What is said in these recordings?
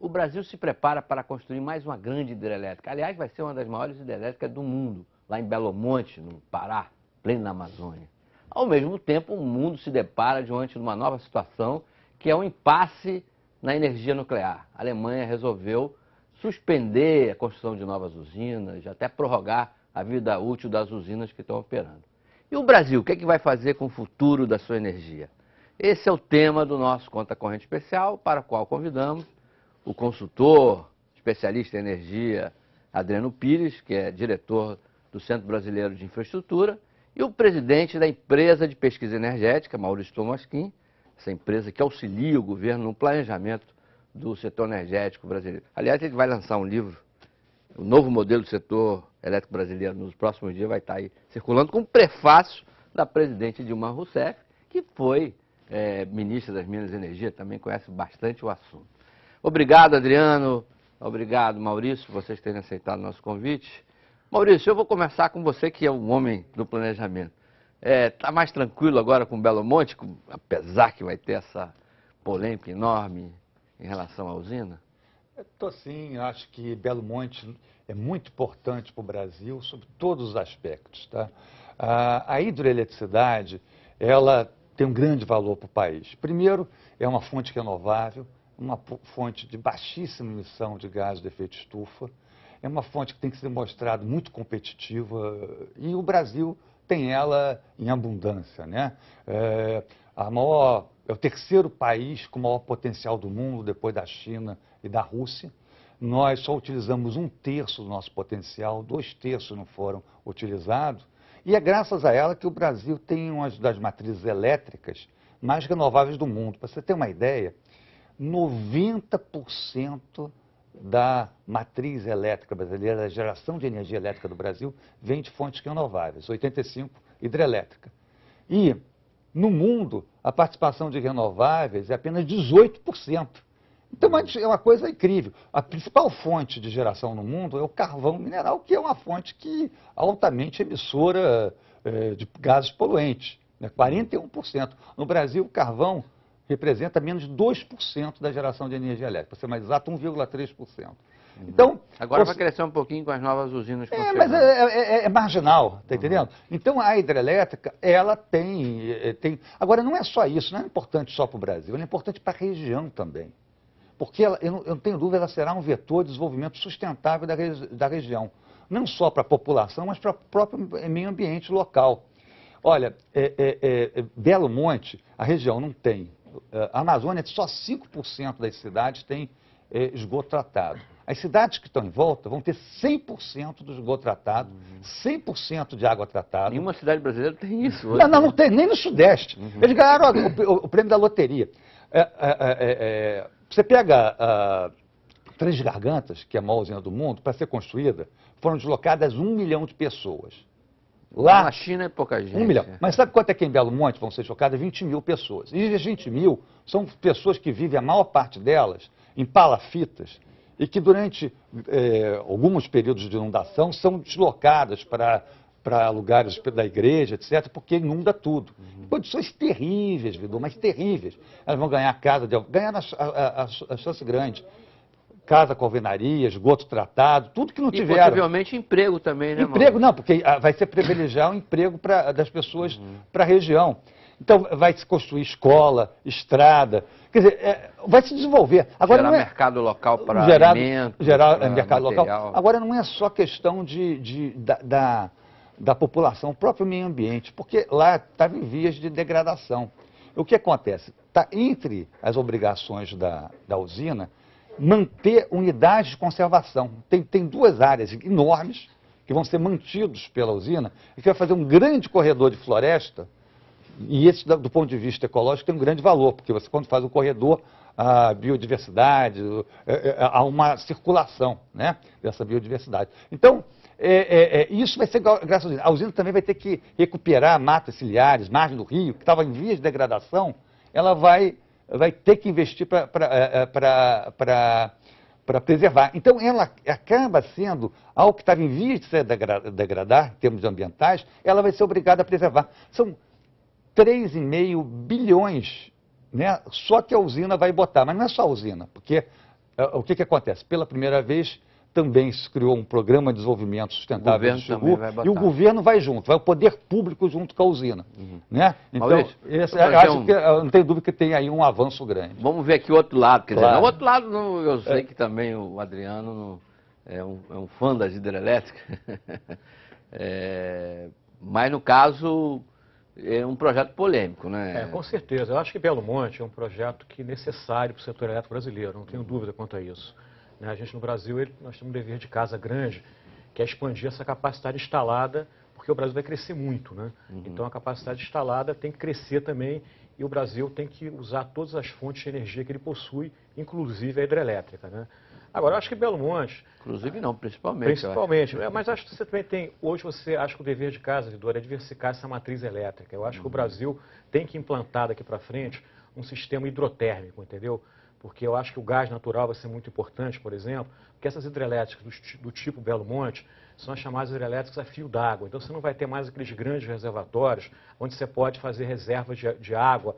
o Brasil se prepara para construir mais uma grande hidrelétrica. Aliás, vai ser uma das maiores hidrelétricas do mundo, lá em Belo Monte, no Pará, pleno na Amazônia. Ao mesmo tempo, o mundo se depara diante de uma nova situação, que é um impasse na energia nuclear. A Alemanha resolveu suspender a construção de novas usinas, até prorrogar a vida útil das usinas que estão operando. E o Brasil, o que é que vai fazer com o futuro da sua energia? Esse é o tema do nosso Conta Corrente Especial, para o qual convidamos o consultor, especialista em energia, Adriano Pires, que é diretor do Centro Brasileiro de Infraestrutura, e o presidente da empresa de pesquisa energética, Maurício Tolmasquim, essa empresa que auxilia o governo no planejamento do setor energético brasileiro. Aliás, ele vai lançar um livro, o novo modelo do setor elétrico brasileiro, nos próximos dias vai estar aí circulando, com um prefácio da presidente Dilma Rousseff, que foi ministra das Minas e Energia, também conhece bastante o assunto. Obrigado, Adriano. Obrigado, Maurício, por vocês terem aceitado o nosso convite. Maurício, eu vou começar com você, que é um homem do planejamento. Está mais tranquilo agora com Belo Monte, apesar que vai ter essa polêmica enorme em relação à usina? Estou sim, acho que Belo Monte é muito importante para o Brasil, sob todos os aspectos. Tá? A hidroeletricidade, ela tem um grande valor para o país. Primeiro, é uma fonte renovável, uma fonte de baixíssima emissão de gás de efeito estufa, é uma fonte que tem que ser mostrada muito competitiva e o Brasil tem ela em abundância, né? É o terceiro país com o maior potencial do mundo, depois da China e da Rússia. Nós só utilizamos 1/3 do nosso potencial, 2/3 não foram utilizados. E é graças a ela que o Brasil tem uma das matrizes elétricas mais renováveis do mundo. Para você ter uma ideia, 90% da matriz elétrica brasileira, da geração de energia elétrica do Brasil, vem de fontes renováveis, 85% hidrelétrica. E, no mundo, a participação de renováveis é apenas 18%. Então, é uma coisa incrível. A principal fonte de geração no mundo é o carvão mineral, que é uma fonte que altamente emissora de gases poluentes, né? 41%. No Brasil, o carvão representa menos de 2% da geração de energia elétrica, para ser mais exato, 1,3%. Então, agora vai crescer um pouquinho com as novas usinas que mas é marginal, tá entendendo? Então, a hidrelétrica, ela tem... Agora, não é só isso, não é importante só para o Brasil, ela é importante para a região também. Porque eu não tenho dúvida, ela será um vetor de desenvolvimento sustentável da região. Não só para a população, mas para o próprio meio ambiente local. Olha, Belo Monte, a região não tem. A Amazônia, só 5% das cidades tem esgoto tratado. As cidades que estão em volta vão ter 100% do esgoto tratado, 100% de água tratada. Nenhuma cidade brasileira tem isso hoje. Não tem, nem no Sudeste. Eles ganharam o prêmio da loteria. Você pega Três Gargantas, que é a maior usina do mundo, para ser construída, foram deslocadas 1 milhão de pessoas. Lá na China é pouca gente. 1 milhão. Mas sabe quanto é que em Belo Monte vão ser deslocadas? 20 mil pessoas. E as 20 mil são pessoas que vivem, a maior parte delas, em palafitas, e que durante alguns períodos de inundação são deslocadas para lugares da igreja, etc., porque inunda tudo. Condições terríveis, Vidu, mas terríveis. Elas vão ganhar casa, ganhar a chance grande. Casa com alvenaria, esgoto tratado, tudo que não tiveram. E possivelmente emprego também, né, Emprego, Mauro? não, porque vai ser privilegiar o emprego das pessoas para a região. Então, vai se construir escola, estrada, quer dizer, vai se desenvolver. Agora, gerar não mercado local para alimentos, gerar para mercado material. local. Agora, não é só questão da população, o próprio meio ambiente, porque lá estava em vias de degradação. O que acontece? Está entre as obrigações da usina manter unidades de conservação. Tem duas áreas enormes que vão ser mantidos pela usina e que vai fazer um grande corredor de floresta. E esse, do ponto de vista ecológico, tem um grande valor, porque você, quando faz o corredor, a biodiversidade, há uma circulação, né, dessa biodiversidade. Então, isso vai ser graças à usina. A usina também vai ter que recuperar matas ciliares, margem do rio, que estava em vias de degradação, ela vai ter que investir para preservar. Então, ela acaba sendo algo que estava em vias de se degradar, em termos ambientais, ela vai ser obrigada a preservar. São 3,5 bilhões, né, só que a usina vai botar, mas não é só a usina, porque o que acontece? Pela primeira vez, também se criou um programa de desenvolvimento sustentável do Xingu, e o governo vai junto, vai o poder público junto com a usina. Né? Então, eu não tenho dúvida que tem aí um avanço grande. Vamos ver aqui o outro lado. Quer dizer, o outro lado, eu sei que também o Adriano é um fã das hidrelétricas, mas no caso é um projeto polêmico, né? Com certeza. Eu acho que Belo Monte é um projeto que é necessário para o setor elétrico brasileiro, não tenho dúvida quanto a isso. A gente no Brasil, nós temos um dever de casa grande, que é expandir essa capacidade instalada, porque o Brasil vai crescer muito, né? Então a capacidade instalada tem que crescer também e o Brasil tem que usar todas as fontes de energia que ele possui, inclusive a hidrelétrica, né? Agora, eu acho que Belo Monte... Inclusive não, principalmente. Principalmente. Mas acho que você também tem... Hoje você acha que o dever de casa, Vidor, é diversificar essa matriz elétrica. Eu acho que o Brasil tem que implantar daqui para frente um sistema hidrotérmico, entendeu? Porque eu acho que o gás natural vai ser muito importante, por exemplo, porque essas hidrelétricas do tipo Belo Monte são as chamadas hidrelétricas a fio d'água. Então você não vai ter mais aqueles grandes reservatórios onde você pode fazer reservas de água,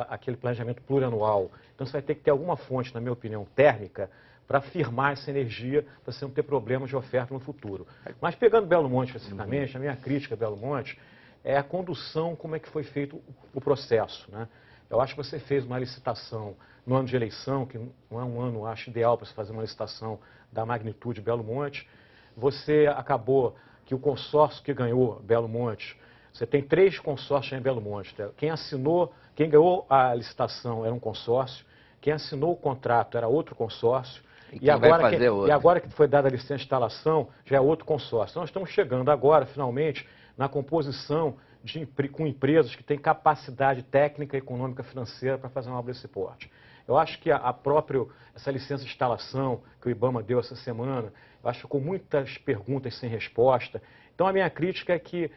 aquele planejamento plurianual. Então você vai ter que ter alguma fonte, na minha opinião, térmica, para firmar essa energia, para você não ter problemas de oferta no futuro. Mas pegando Belo Monte especificamente, a minha crítica a Belo Monte é a condução, como é que foi feito o processo, né? Eu acho que você fez uma licitação no ano de eleição, que não é um ano, acho, ideal para se fazer uma licitação da magnitude Belo Monte. Você acabou que o consórcio que ganhou Belo Monte, você tem 3 consórcios em Belo Monte. Quem ganhou a licitação era um consórcio, quem assinou o contrato era outro consórcio, e agora que foi dada a licença de instalação, já é outro consórcio. Então, nós estamos chegando agora, finalmente, na composição com empresas que têm capacidade técnica, econômica, financeira para fazer uma obra desse porte. Eu acho que essa licença de instalação que o IBAMA deu essa semana, eu acho que com muitas perguntas sem resposta. Então, a minha crítica é que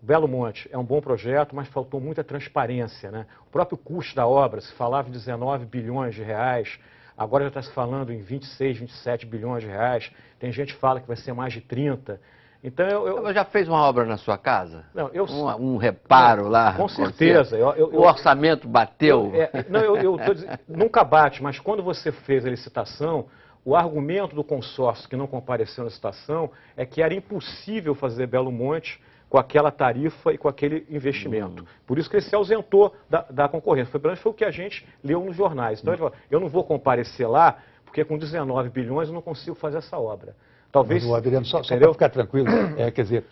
Belo Monte é um bom projeto, mas faltou muita transparência, né? O próprio custo da obra, se falava em 19 bilhões de reais, agora já está se falando em 26, 27 bilhões de reais. Tem gente que fala que vai ser mais de 30. Então, Você já fez uma obra na sua casa? Não, um reparo lá? Com certeza. O orçamento bateu? Nunca bate, mas quando você fez a licitação, o argumento do consórcio que não compareceu na licitação é que era impossível fazer Belo Monte com aquela tarifa e com aquele investimento. Por isso que ele se ausentou da concorrência. Pelo menos foi o que a gente leu nos jornais. Então ele falou, eu não vou comparecer lá, porque com 19 bilhões eu não consigo fazer essa obra. Talvez... Mas, Adriano, só para ficar tranquilo, quer dizer,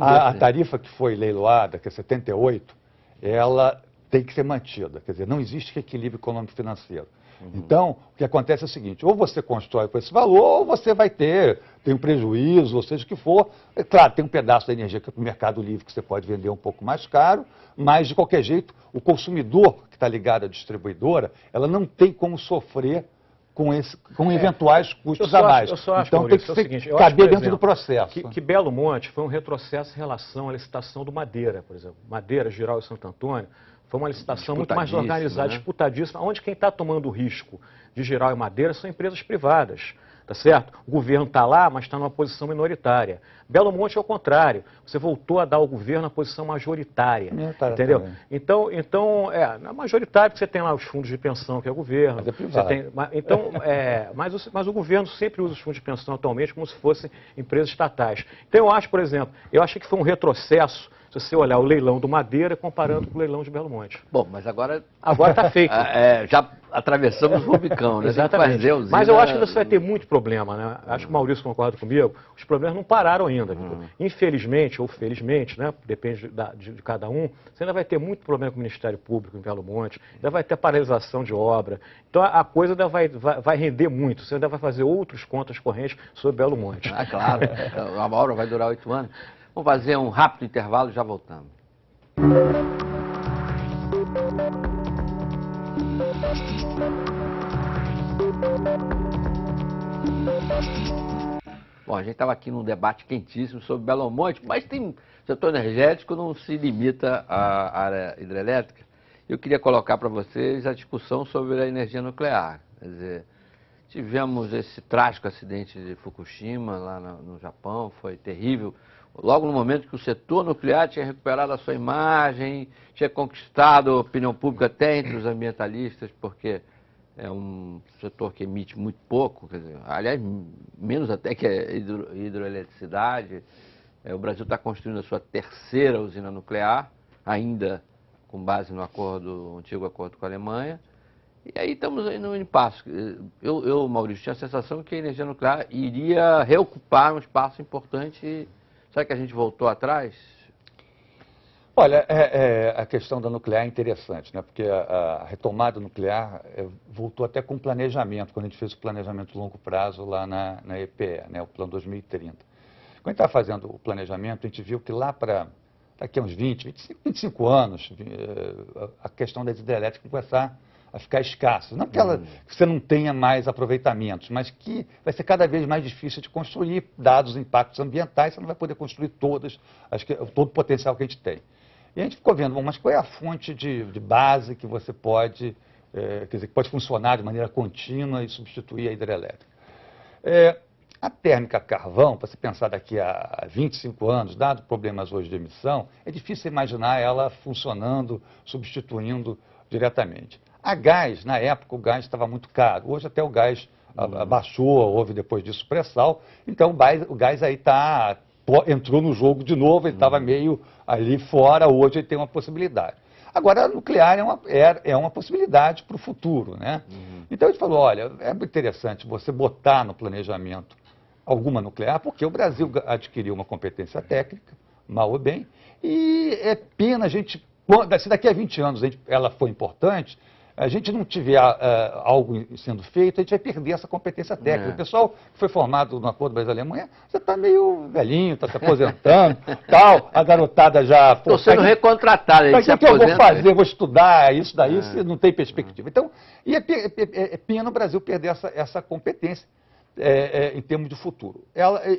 a tarifa que foi leiloada, que é 78, ela tem que ser mantida. Quer dizer, não existe equilíbrio econômico-financeiro. Então, o que acontece é o seguinte, ou você constrói por esse valor, ou você vai ter um prejuízo, ou seja o que for. É claro, tem um pedaço da energia que é para o mercado livre que você pode vender um pouco mais caro, mas, de qualquer jeito, o consumidor que está ligado à distribuidora, ela não tem como sofrer com eventuais custos a mais. Então tem que caber dentro do processo. Que Belo Monte foi um retrocesso em relação à licitação do Madeira, por exemplo. Madeira, Giral e Santo Antônio, foi uma licitação muito mais organizada, disputadíssima, onde quem está tomando o risco de Giral e Madeira são empresas privadas. Tá certo? O governo está lá, mas está numa posição minoritária. Belo Monte é o contrário. Você voltou a dar ao governo a posição majoritária. Entendeu? Então, na majoritária, você tem lá os fundos de pensão, que é o governo. Mas é privado. Mas o governo sempre usa os fundos de pensão atualmente como se fossem empresas estatais. Então, eu acho, por exemplo, que foi um retrocesso se você olhar o leilão do Madeira comparando com o leilão de Belo Monte. Bom, mas agora está feito. Já atravessamos o Rubicão, né? Exatamente. Mas eu acho que você vai ter muito problema, né? Acho que o Maurício concorda comigo. Os problemas não pararam ainda. Infelizmente ou felizmente, né? Depende de cada um, você ainda vai ter muito problema com o Ministério Público em Belo Monte, ainda vai ter paralisação de obra. Então a coisa ainda vai render muito. Você ainda vai fazer outras contas correntes sobre Belo Monte. Ah, claro. A obra vai durar 8 anos. Vamos fazer um rápido intervalo e já voltamos. Bom, a gente estava aqui num debate quentíssimo sobre Belo Monte, mas o setor energético não se limita à área hidrelétrica. Eu queria colocar para vocês a discussão sobre a energia nuclear. Quer dizer, tivemos esse trágico acidente de Fukushima lá no Japão, foi terrível. Logo no momento que o setor nuclear tinha recuperado a sua imagem, tinha conquistado a opinião pública até entre os ambientalistas, porque é um setor que emite muito pouco, quer dizer, aliás, menos até que a hidroeletricidade. O Brasil está construindo a sua terceira usina nuclear, ainda com base no antigo acordo com a Alemanha. E aí estamos aí no impasse. Maurício, tinha a sensação que a energia nuclear iria reocupar um espaço importante. Será que a gente voltou atrás? Olha, a questão da nuclear é interessante, né? Porque a retomada nuclear voltou até com planejamento, quando a gente fez o planejamento de longo prazo lá na EPE, né? O Plano 2030. Quando a gente estava fazendo o planejamento, a gente viu que lá para daqui a uns 25 anos, a questão das hidrelétricas vai começar a ficar escassa. Não que você não tenha mais aproveitamentos, mas que vai ser cada vez mais difícil de construir, dados os impactos ambientais, você não vai poder construir todo o potencial que a gente tem. E a gente ficou vendo, bom, mas qual é a fonte de base que você pode, quer dizer, que pode funcionar de maneira contínua e substituir a hidrelétrica? A térmica a carvão, para se pensar daqui a 25 anos, dado problemas hoje de emissão, é difícil imaginar ela funcionando, substituindo diretamente. A gás, na época, o gás estava muito caro. Hoje até o gás abaixou, houve depois disso pré-sal. Então o gás aí entrou no jogo de novo, ele estava meio ali fora, hoje ele tem uma possibilidade. Agora, a nuclear é uma possibilidade para o futuro, né? Então a gente falou, olha, é interessante você botar no planejamento alguma nuclear, porque o Brasil adquiriu uma competência técnica, mal ou bem, e é pena a gente, se daqui a 20 anos ela for importante, a gente não tiver algo sendo feito, a gente vai perder essa competência técnica. O pessoal que foi formado no Acordo Brasil-Alemanha já está meio velhinho, está se aposentando, tal, a garotada já... Estou sendo recontratado, o que eu vou fazer? Vou estudar isso daí, se não tem perspectiva. Então, e é pena o Brasil perder essa competência em termos de futuro.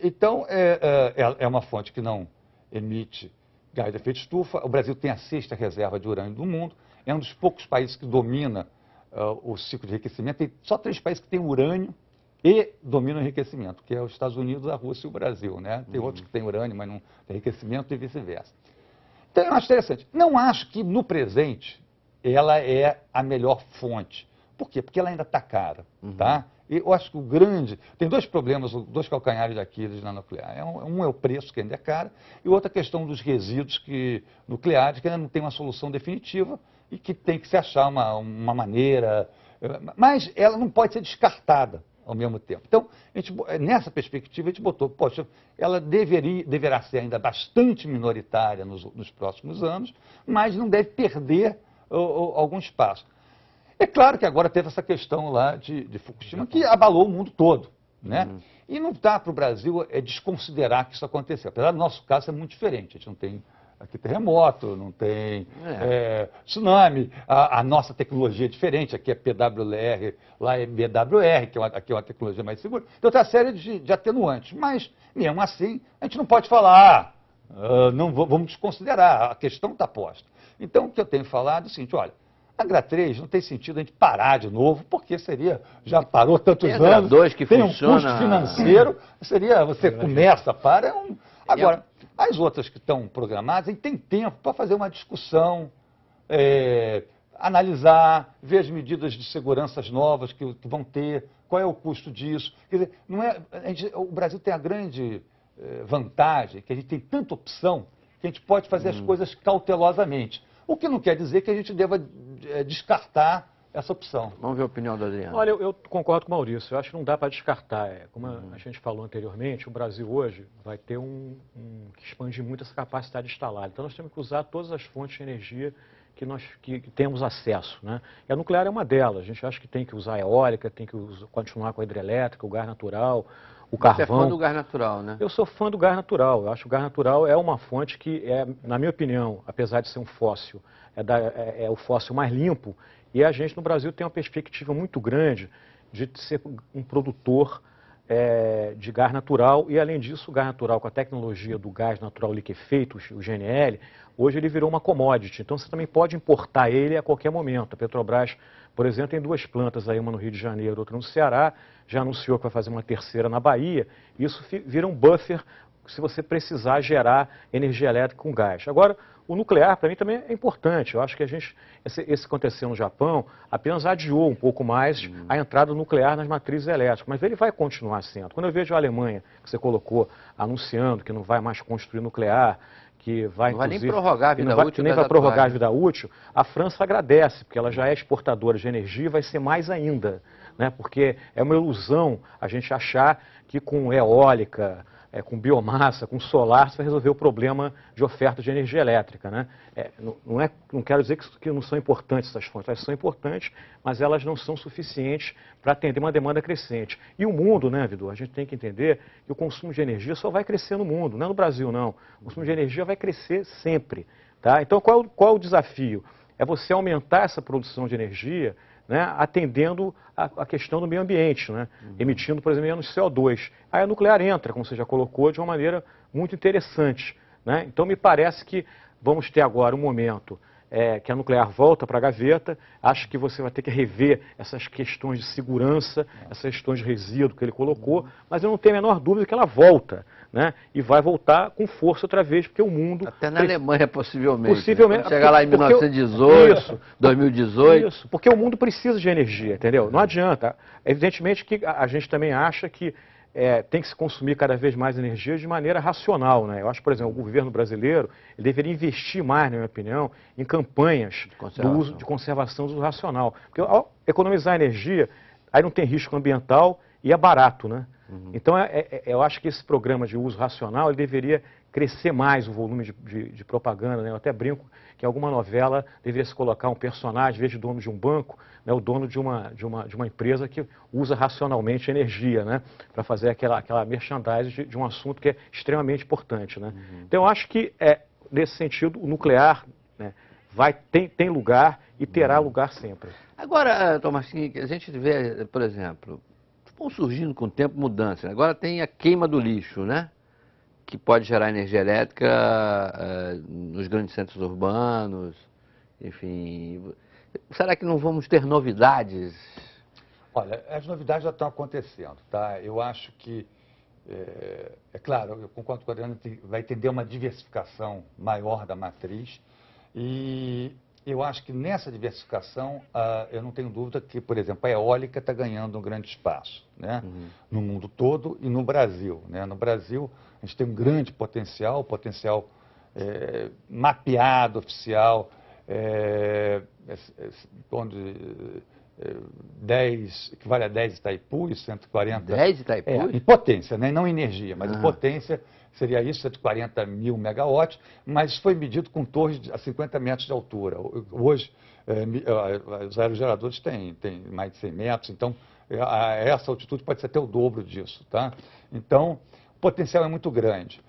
Então, é uma fonte que não emite gás de efeito estufa. O Brasil tem a 6ª reserva de urânio do mundo. É um dos poucos países que domina o ciclo de enriquecimento. Tem só 3 países que têm urânio e dominam o enriquecimento, que é os Estados Unidos, a Rússia e o Brasil, né? Tem outros que têm urânio, mas não tem enriquecimento e vice-versa. Então, eu acho interessante. Não acho que, no presente, ela é a melhor fonte. Por quê? Porque ela ainda está cara, tá? E eu acho que tem 2 problemas, 2 calcanhares de Aquiles na nuclear. Um é o preço, que ainda é caro, e outra questão dos resíduos nucleares, que ainda não tem uma solução definitiva e que tem que se achar uma maneira. Mas ela não pode ser descartada ao mesmo tempo. Então, nessa perspectiva, a gente botou, poxa, ela deverá ser ainda bastante minoritária nos próximos anos, mas não deve perder algum espaço. É claro que agora teve essa questão lá de Fukushima, que abalou o mundo todo, né? E não dá para o Brasil desconsiderar que isso aconteceu. Apesar do nosso caso ser muito diferente. A gente não tem aqui terremoto, não tem tsunami. A nossa tecnologia é diferente. Aqui é PWR, lá é BWR, que aqui é uma tecnologia mais segura. Então tem uma série de atenuantes. Mas, mesmo assim, a gente não pode falar, não vamos desconsiderar. A questão está posta. Então, o que eu tenho falado é o seguinte, olha, a Angra 3 não tem sentido a gente parar de novo, porque já parou tantos anos, tem um custo financeiro, você começa, para, Agora, as outras que estão programadas, a gente tem tempo para fazer uma discussão, analisar, ver as medidas de segurança novas que vão ter, qual é o custo disso. Quer dizer, o Brasil tem a grande vantagem, que a gente tem tanta opção, que a gente pode fazer as coisas cautelosamente. O que não quer dizer que a gente deva descartar essa opção. Vamos ver a opinião do Adriano. Olha, eu concordo com o Maurício. Eu acho que não dá para descartar. Como a gente falou anteriormente, o Brasil hoje vai ter que expandir muito essa capacidade instalada. Então, nós temos que usar todas as fontes de energia que temos acesso, né? E a nuclear é uma delas. A gente acha que tem que usar a eólica, tem que continuar com a hidrelétrica, o gás natural, o carvão. Você é fã do gás natural, né? Eu sou fã do gás natural. Eu acho que o gás natural é uma fonte que na minha opinião, apesar de ser um fóssil, é o fóssil mais limpo. E a gente no Brasil tem uma perspectiva muito grande de ser um produtor de gás natural. E além disso, o gás natural, com a tecnologia do gás natural liquefeito, o GNL, hoje ele virou uma commodity. Então você também pode importar ele a qualquer momento. A Petrobras, por exemplo, tem 2 plantas aí, uma no Rio de Janeiro, outra no Ceará. Já anunciou que vai fazer uma terceira na Bahia. Isso vira um buffer se você precisar gerar energia elétrica com gás. Agora, O nuclear, para mim, também é importante. Eu acho que esse que aconteceu no Japão apenas adiou um pouco mais a entrada nuclear nas matrizes elétricas, mas ele vai continuar sendo. Quando eu vejo a Alemanha, que você colocou, anunciando que não vai mais construir nuclear, que vai, Não vai nem inclusive, prorrogar a vida útil nem das vai prorrogar a atuais, né? vida útil, a França agradece, porque ela já é exportadora de energia e vai ser mais ainda, né? Porque é uma ilusão a gente achar que com eólica, com biomassa, com solar, você vai resolver o problema de oferta de energia elétrica, né? Não quero dizer que não são importantes essas fontes, elas são importantes, mas elas não são suficientes para atender uma demanda crescente. E o mundo, né, Vidor, a gente tem que entender que o consumo de energia só vai crescer no mundo, não é no Brasil, não. O consumo de energia vai crescer sempre, tá? Então, qual é o desafio? É você aumentar essa produção de energia, né, atendendo a questão do meio ambiente, né, emitindo, por exemplo, menos CO2. Aí a nuclear entra, como você já colocou, de uma maneira muito interessante, né? Então me parece que vamos ter agora um momento que a nuclear volta para a gaveta. Acho que você vai ter que rever essas questões de segurança, essas questões de resíduo que ele colocou, mas eu não tenho a menor dúvida que ela volta, né? E vai voltar com força outra vez, porque o mundo... Até na Alemanha, possivelmente. Possivelmente. Né? Quando chegar lá em 1918, 2018... Isso, porque o mundo precisa de energia, entendeu? Não adianta. Evidentemente que a gente também acha que tem que se consumir cada vez mais energia de maneira racional, né? Eu acho, por exemplo, o governo brasileiro ele deveria investir mais, na minha opinião, em campanhas de conservação do uso racional. Porque ao economizar energia, aí não tem risco ambiental e é barato, né? Então, eu acho que esse programa de uso racional ele deveria crescer mais o volume de propaganda, né? Eu até brinco que em alguma novela deveria se colocar um personagem, em vez de dono de um banco, né, o dono de uma empresa que usa racionalmente energia, né, para fazer aquela merchandising de um assunto que é extremamente importante, né? Então, eu acho que, nesse sentido, o nuclear, né, tem lugar e terá lugar sempre. Agora, Tomassinho, a gente vê, por exemplo, vão surgindo com o tempo mudanças. Agora tem a queima do lixo, né? Que pode gerar energia elétrica nos grandes centros urbanos, enfim. Será que não vamos ter novidades? Olha, as novidades já estão acontecendo, tá? Eu acho que, claro, eu concordo com a Adriana, vai tender uma diversificação maior da matriz e eu acho que nessa diversificação, eu não tenho dúvida que, por exemplo, a eólica está ganhando um grande espaço, né? No mundo todo e no Brasil, né? No Brasil, a gente tem um grande potencial mapeado, oficial, equivale a 10 Itaipus, 140... 10 Itaipus? Em potência, né? Não em energia, mas em potência seria isso, 140 mil megawatts, mas foi medido com torres a 50 metros de altura. Hoje, os aerogeradores têm mais de 100 metros, então essa altitude pode ser até o dobro disso, tá? Então, o potencial é muito grande.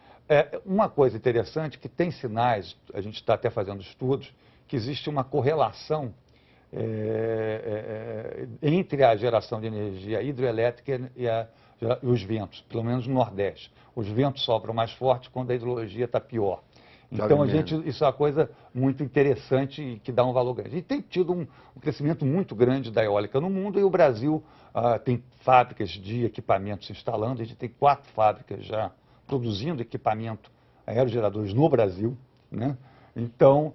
Uma coisa interessante que tem sinais, a gente está até fazendo estudos, que existe uma correlação entre a geração de energia hidroelétrica e os ventos, pelo menos no Nordeste. Os ventos sopram mais forte quando a hidrologia está pior. Então, isso é uma coisa muito interessante e que dá um valor grande. E tem tido um crescimento muito grande da eólica no mundo e o Brasil tem fábricas de equipamentos se instalando. A gente tem 4 fábricas já produzindo equipamento aerogeradores no Brasil, né? Então,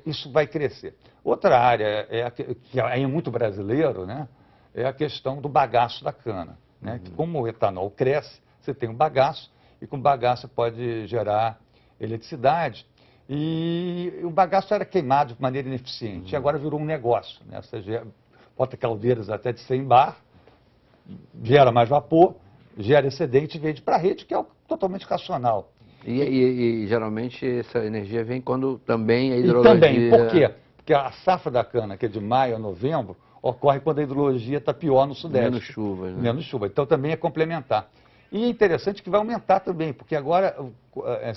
isso vai crescer. Outra área que é muito brasileiro, né, é a questão do bagaço da cana, né? Que como o etanol cresce, você tem um bagaço e com bagaço pode gerar eletricidade. E o bagaço era queimado de maneira ineficiente. E agora virou um negócio, né? Você bota caldeiras até de 100 bar, gera mais vapor, gera excedente e vende para a rede, que é totalmente racional. E geralmente essa energia vem quando também a hidrologia... E também, por quê? Porque a safra da cana, que é de maio a novembro, ocorre quando a hidrologia está pior no Sudeste. Menos chuvas, né? Menos chuva. Então também é complementar. E é interessante que vai aumentar também, porque agora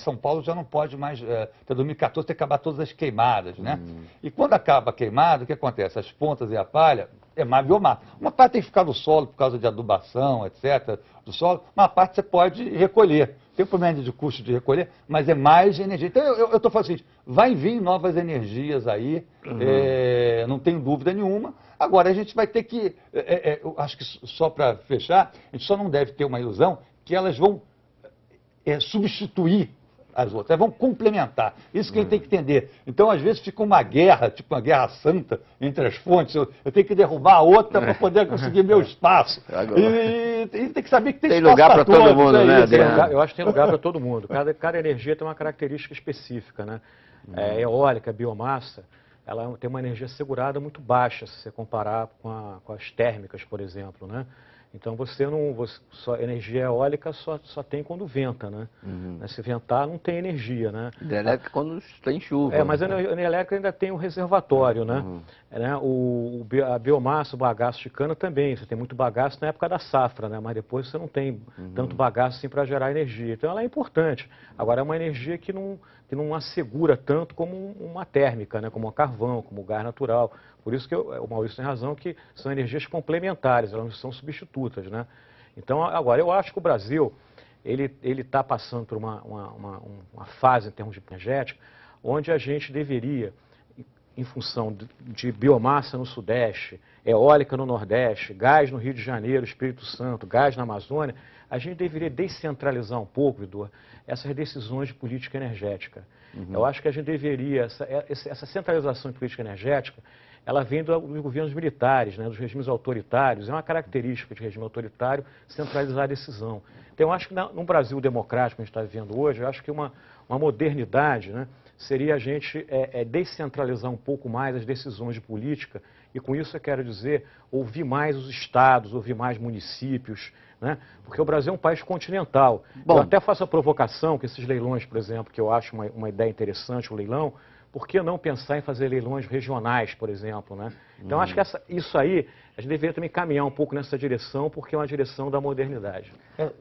São Paulo já não pode mais, até 2014, ter que acabar todas as queimadas, né? E quando acaba a queimada, o que acontece? As pontas e a palha é mais biomassa. Uma parte tem que ficar no solo por causa de adubação, etc., do solo, uma parte você pode recolher. Tem um problema de custo de recolher, mas é mais energia. Então eu estou falando assim, vai vir novas energias aí, não tenho dúvida nenhuma. Agora a gente vai ter que, eu acho que só para fechar, a gente só não deve ter uma ilusão que elas vão substituir as outras, elas vão complementar. Isso que a gente tem que entender. Então, às vezes, fica uma guerra, tipo uma guerra santa entre as fontes. Eu tenho que derrubar a outra para poder conseguir meu espaço. E tem que saber que tem espaço lugar para todo mundo, né, Adriano? Eu acho que tem lugar para todo mundo. Cada energia tem uma característica específica, né? Eólica, biomassa, ela tem uma energia segurada muito baixa, se você comparar com as térmicas, por exemplo, né? Então sua energia eólica só tem quando venta, né? Se ventar não tem energia, né? Hidrelétrica quando tem chuva. Mas a energia elétrica ainda tem um reservatório, né? A biomassa, o bagaço de cana também. Você tem muito bagaço na época da safra, né? Mas depois você não tem tanto bagaço assim para gerar energia. Então ela é importante. Agora é uma energia que não assegura tanto como uma térmica, né? Como o carvão, como o gás natural. Por isso que o Maurício tem razão que são energias complementares, elas não são substitutas, né? Então, agora, eu acho que o Brasil, ele está passando por uma fase em termos de energética, onde a gente deveria, em função de biomassa no Sudeste, eólica no Nordeste, gás no Rio de Janeiro, Espírito Santo, gás na Amazônia, a gente deveria descentralizar um pouco, Vidor, essas decisões de política energética. Eu acho que a gente deveria, essa centralização de política energética, ela vem dos governos militares, né, dos regimes autoritários. É uma característica de regime autoritário centralizar a decisão. Então, eu acho que no Brasil democrático que a gente está vivendo hoje, eu acho que uma modernidade, né, seria a gente descentralizar um pouco mais as decisões de política. E com isso eu quero dizer, ouvir mais os estados, ouvir mais municípios, né? Porque o Brasil é um país continental. Bom, eu até faço a provocação que esses leilões, por exemplo, que eu acho uma ideia interessante, o leilão, por que não pensar em fazer leilões regionais, por exemplo, né? Então, acho que isso aí, a gente deveria também caminhar um pouco nessa direção, porque é uma direção da modernidade.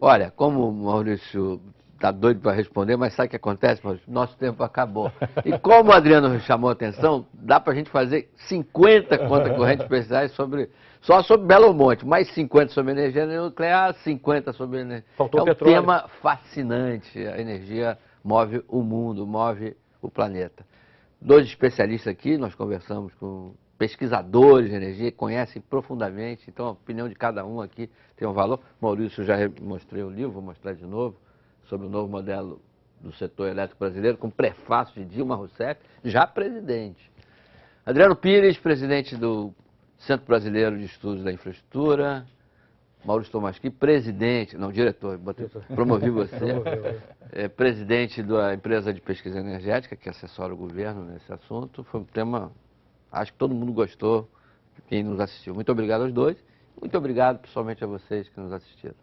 Olha, como o Maurício está doido para responder, mas sabe o que acontece, Maurício? Nosso tempo acabou. E como o Adriano chamou a atenção, dá para a gente fazer 50 contas correntes especiais só sobre Belo Monte, mais 50 sobre energia nuclear, 50 sobre energia... Faltou um petróleo. Tema fascinante. A energia move o mundo, move o planeta. Dois especialistas aqui, nós conversamos com pesquisadores de energia, conhecem profundamente, então a opinião de cada um aqui tem um valor. Maurício, já mostrei o livro, vou mostrar de novo, sobre o novo modelo do setor elétrico brasileiro, com prefácio de Dilma Rousseff, já presidente. Adriano Pires, presidente do Centro Brasileiro de Estudos da Infraestrutura. Maurício Tomaschi, diretor, promovi você, presidente da empresa de pesquisa energética, que assessora o governo nesse assunto. Foi um tema, acho que todo mundo gostou, quem nos assistiu. Muito obrigado aos dois, muito obrigado pessoalmente a vocês que nos assistiram.